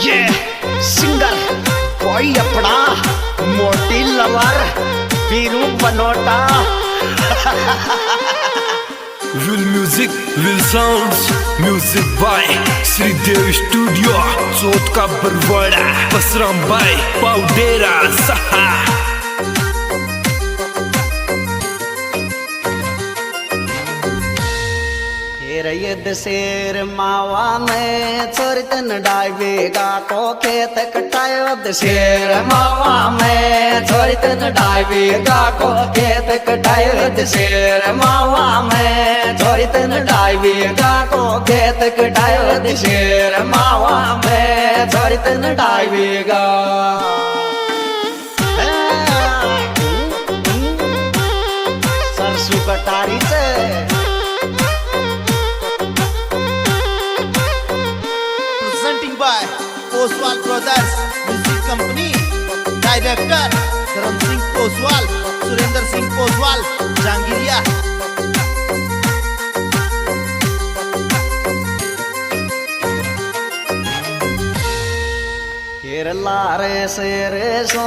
ये सिंगर कोई अपना मोटी लवर बीरू बनोटा। विल म्यूजिक विल sounds music by Shridev studio Chauth ka Barwara Basram bye पाउडेरा सहा। यद शेर मावा में चोरतन डायवेगा को खेत कटायो शेर मावा में चोरतन डायवेगा को खेत कटायो शेर मावा में चोरतन डायवेगा को खेत कटायो शेर मावा में चोरतन डायवेगा। सरसों कटारी से by Poswal Brothers Music Company, Director Dharam Singh Poswal, Surender Singh Poswal, Jangiriya। लारे शेरे सो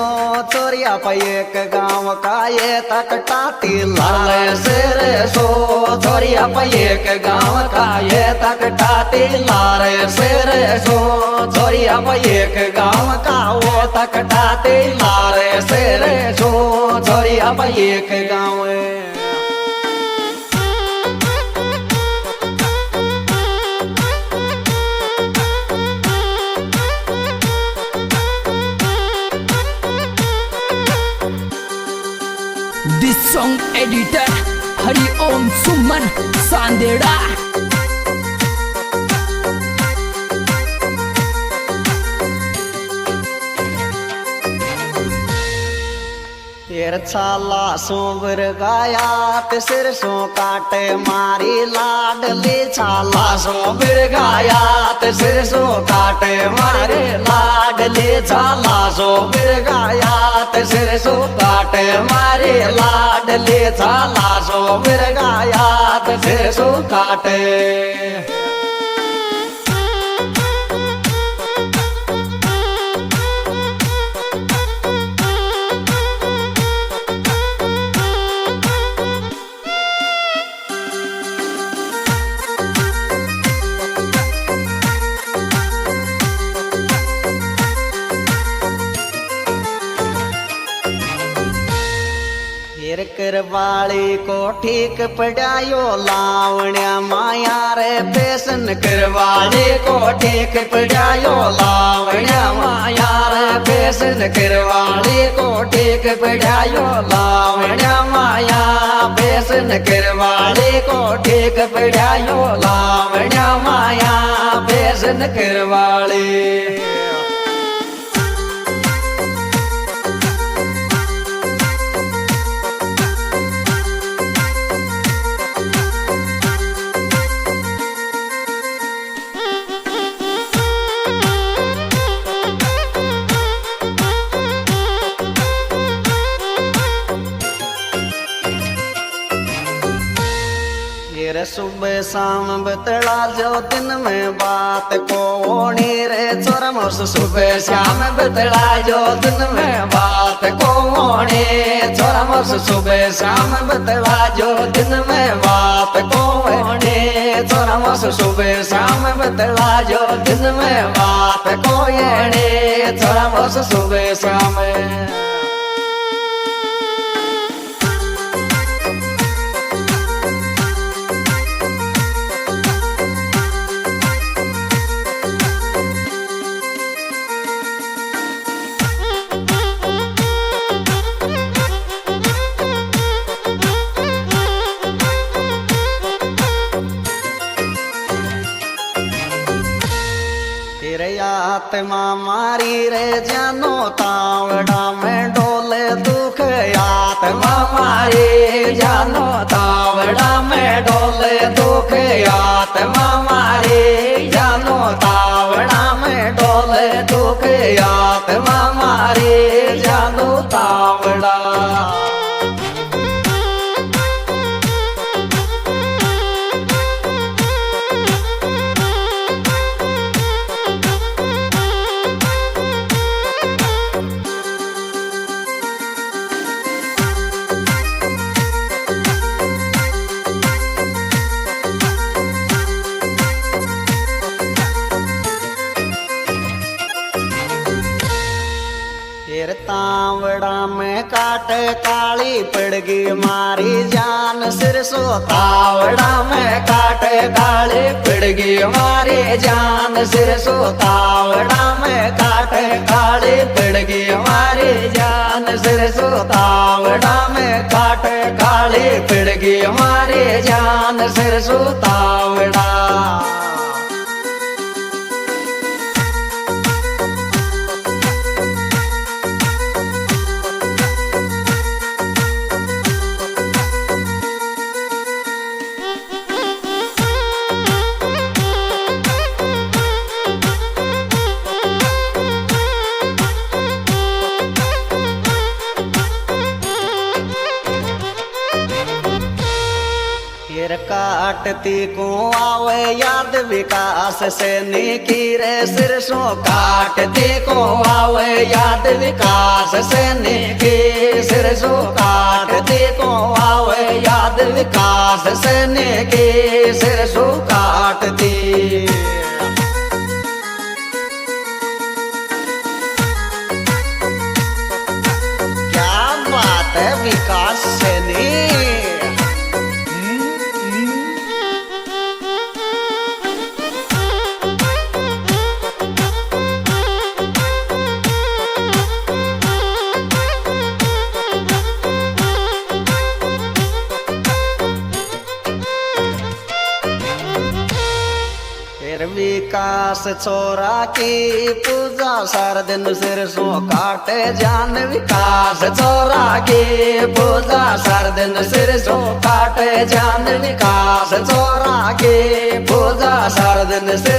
चोरिया पे एक गाँव का ये तकटाती लारे शेरे सो चोरिया पे एक गाँव का ये तकटाती लारे शेरे सो चोरिया पे एक गाँव का वो तकटाती लारे शेरे सो चोरिया पे एक गाँव। This song editor Hari Om Suman Sandera। छाला सोबर गाया सिर सो काटे मारी लाडली छाला सोबर गाया सिर सो काटे मारी लाडली छाला सोबर गाया सिर सो काटे मारी लाडली छाला सोबर गाया सिर सो काटे। करवाली को ठीक पड़ायो लावण्या माया रे पेशन करवाली को ठीक पड़ायो लावण्या माया रे पेशन करवाली को ठीक पड़ायो लावण्या माया पेशन करवाली को ठीक पड़ायो लावण्या माया पेशन करवाली। सुबह शाम बतला जो दिन में बात को ओणी रे चोरम सुबह शाम बतला जो दिन में बात को ओणी चोरम सुबह शाम बतला जो दिन में बात को ओणी चोरम सुबह शाम बतला जो दिन में बात को एणे चोरम सुबह शाम। आत्मा मारी रे जानो तावड़ा में डोले दुख आत्मा मारी जानो तावड़ा में डोले दुख आत्मा मारी जानो तावड़ा में डोले दुख आत्मा मारी जानो तावड़ा। तावड़ा में काटे काली पड़गी मारी जान सिर सो तावड़ा में काटे काली पड़गी मारी जान सिर सो तावड़ा में काटे काली पड़गी मारी जान सिर सो तावड़ा में काटे काली पड़गी मारी जान सिर सो तावड़ा। फिर काटती को आवे याद विकास से निकी रे सिर सो काटती को आवे याद विकास से निकी सिर सो काटती को आवे याद विकास से निकी सिर सो काटती। क्या बात है विकास से नहीं विकास छोरा की पूजा सार दिन सिर सो काटे जान विकास छोरा की पूजा सार दिन सिर सो काटे जान विकास छोरा की पूजा सार दिन सिर